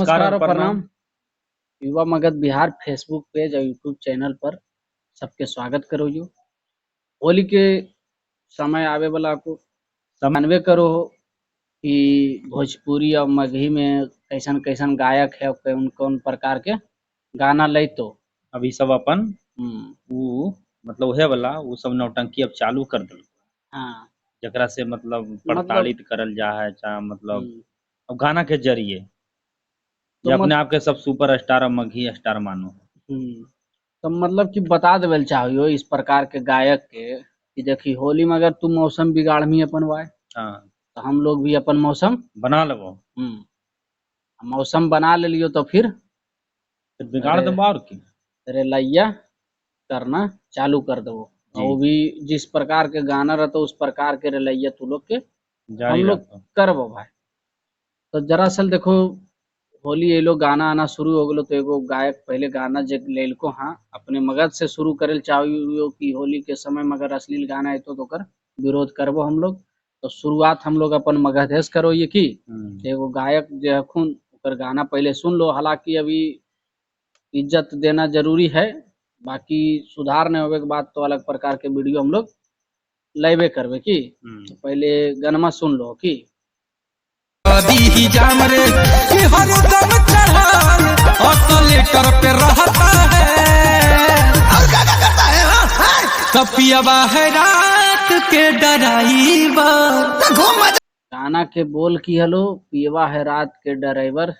नमस्कार और प्रणाम। युवा मगध बिहार फेसबुक पेज और यूट्यूब चैनल पर सबके स्वागत करो यो। होली के समय आवे वाला को जानबे करो हो कि भोजपुरी और मगही में कैसन कैसन गायक है, कौन कौन प्रकार के गाना लय तो अभी सब अपन हम्म, उ मतलब उहे वाला उ सब नौटंकी अब चालू कर दिल, हाँ जकरा से मतलब मतलब प्रताड़ित करल जा है, चाहे मतलब हम्म, अब गाना के जरिए तो ये अपने मत आप के सब सुपर स्टार और मगही स्टार मानो। हम्म, तो मतलब कि बता देवल चाहिए इस प्रकार के गायक के कि देखी होली में अगर तू मौसम बिगाड़मी अपन वाय हाँ, तो हम लोग भी अपन मौसम बना लेबो मौसम बना ले लियो तो फिर फिर बिगाड़ अरे देबो और की। रेलैया करना चालू कर दो। और जी वो भी जिस प्रकार के गाना रहता उस प्रकार के रेलैया तू लोग के जारी हम लोग रखो। करबो भाई। तो दरअसल देखो होली ये लोग गाना आना शुरू हो गलो तो एगो गायक पहले गाना जे लेलको हाँ अपने मगध से शुरू करे चाहिए कि होली के समय में अगर अश्लील गाना है तो ओकर विरोध करबो हम लोग। तो शुरुआत हम लोग अपन मगधेश करो ये की एगो गायक जे हखुन ओकर गाना पहले सुन लो। हालांकि अभी इज्जत देना जरूरी है, बाकी सुधार नहीं होवे के बाद तो अलग प्रकार के वीडियो हम लोग लेबे करबे की। तो पहले गनमा सुन लो की दी जाम रे कि हरदम चढ़ाल ऑसिलेटर पे रहता है और क्या करता है कपियावा है रात के ड्राइवर गाना के बोल की हलो पियवा है रात के ड्राइवर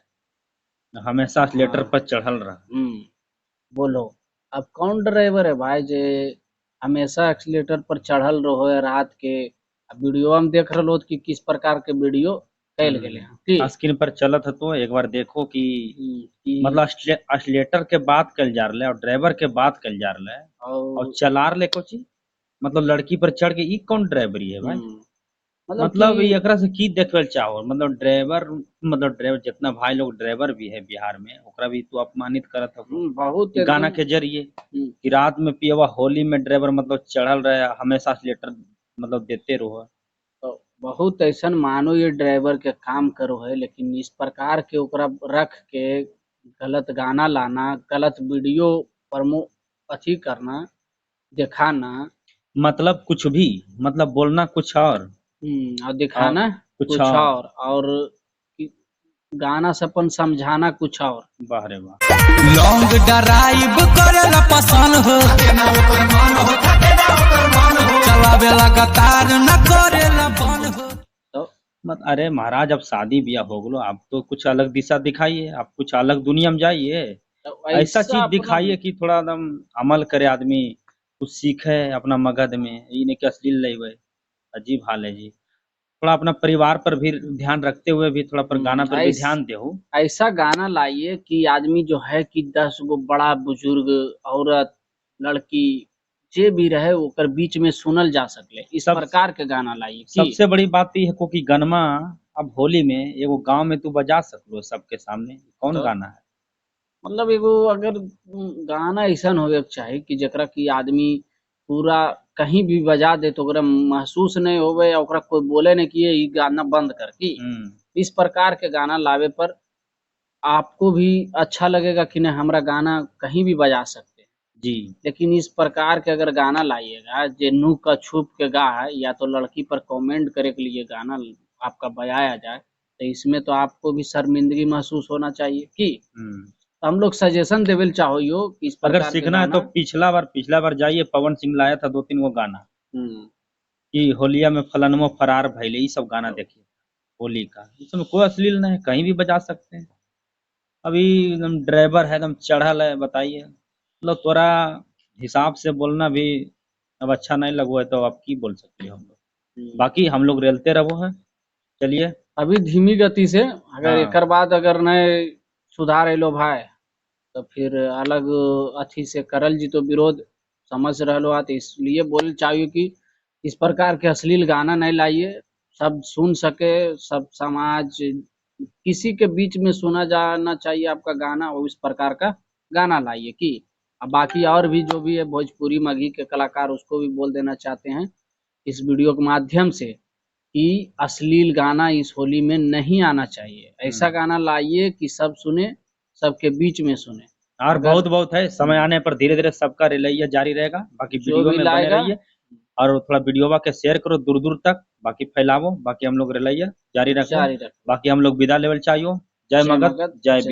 हमेशा लेटर पर चढ़ल रहा। बोलो अब कौन ड्राइवर है भाई जे हमेशा एक्सीलेटर पर चढ़ल रहो है रात के। अब वीडियो हम देख रहे कि किस प्रकार के वीडियो कैल गेले हैं की स्क्रीन पर चलत है तो एक बार देखो कि मतलब कि असलेटर के बात कल जा रहा है और ड्राइवर के बात कल जा रहा है और और चला रहे कोची मतलब लड़की पर चढ़ के ई कौन ड्राइवरी है भाई। मतलब कि एकरा से की देखल चाहो मतलब ड्राइवर जितना भाई लोग ड्राइवर भी है बिहार में ओकरा भी तू अपमानित करत हो बहुत कि गाना एकदम के जरिए कि रात में पियवा होली में ड्राइवर मतलब चढ़ल रहे हमेशा लेटर मतलब देते रहो। तो बहुत ऐसा मानो ये ड्राइवर के काम करो है, लेकिन इस प्रकार के ओकरा रख के गलत गाना लाना, गलत वीडियो प्रमो अथी करना, दिखाना मतलब कुछ भी मतलब बोलना कुछ और और दिखाना कुछ कुछ और गाना से अपन समझाना कुछ और। वाह रे वाह। लॉन्ग ड्राइव करेला पसंद हो चलावे लगातार न करेला बंद हो तो मत अरे महाराज अब शादी ब्याह हो गलो आप तो कुछ अलग दिशा दिखाइए आप कुछ अलग दुनिया में जाइए ऐसा चीज दिखाइए कि थोड़ा एकदम अमल करे आदमी कुछ सीखे अपना मगध में ये नहीं कि अश्लील लेवे। अजीब हाल है जी। थोड़ा अपना परिवार पर भी ध्यान रखते हुए भी थोड़ा पर गाना पर भी ध्यान दो। ऐसा गाना लाइए कि आदमी जो है कि 10 गो बड़ा बुजुर्ग औरत लड़की जे भी रहे ओकर बीच में सुनल जा सके इस प्रकार के गाना लाइए। सबसे बड़ी बात यह है कि गनमा अब होली में एगो गांव में तू बजा सकलो सबके सामने कौन तो गाना है मतलब एगो अगर गाना ऐसा होवे के चाही कि जकरा की आदमी पूरा कहीं भी बजा दे तो ओकरा महसूस नहीं होवे या ओकरा कोई बोले नहीं कि ये गाना बंद कर की। इस प्रकार के गाना लावे पर आपको भी अच्छा लगेगा कि नहीं हमारा गाना कहीं भी बजा सकते हैं जी। लेकिन इस प्रकार के अगर गाना लाइएगा जे नूह का छुप के गा है या तो लड़की पर कमेंट करे के लिए गाना आपका बजाया जाए तो इसमें तो आपको भी शर्मिंदगी महसूस होना चाहिए कि तो हम लोग सजेशन देवल चाहो यो कि इस अगर प्रकार के सीखना है तो पिछला बार जाइए पवन सिंह लाया था 2-3 गो गाना कि होलिया में फलनमो फरार भइले ये सब गाना देखिए होली का इसमें कोई अश्लील नहीं है कहीं भी बजा सकते हैं। अभी एकदम ड्राइवर है एकदम चढ़ल है बताइए मतलब थोड़ा हिसाब से बोलना भी अब अच्छा नहीं लगो है तो अब की बोल सकते हैं हम लोग बाकी हम लोग रेलते रहो है। चलिए अभी धीमी गति से अगर एक बाद अगर नहीं सुधार एलो भाई तो फिर अलग अथी से करल जी तो विरोध समझ रहो आ तो इसलिए बोल चाहिए कि इस प्रकार के अश्लील गाना नहीं लाइए सब सुन सके सब समाज किसी के बीच में सुना जाना चाहिए आपका गाना और इस प्रकार का गाना लाइए कि अब बाकी और भी जो भी है भोजपुरी मगही के कलाकार उसको भी बोल देना चाहते हैं इस वीडियो के माध्यम से कि अश्लील गाना इस होली में नहीं आना चाहिए। ऐसा गाना लाइए कि सब सुने, सबके बीच में सुने। और अगर बहुत बहुत है, समय आने पर धीरे धीरे सबका रिलैया जारी रहेगा। बाकी जो वीडियो भी में बने लाएगा रहिए और थोड़ा वीडियो के शेयर करो दूर दूर तक, बाकी फैलावो। बाकी हम लोग रिलैया जारी रखो। जारी रखो। बाकी हम लोग विदा लेवल चाहिए। जय जय मगध, मगध, जय जय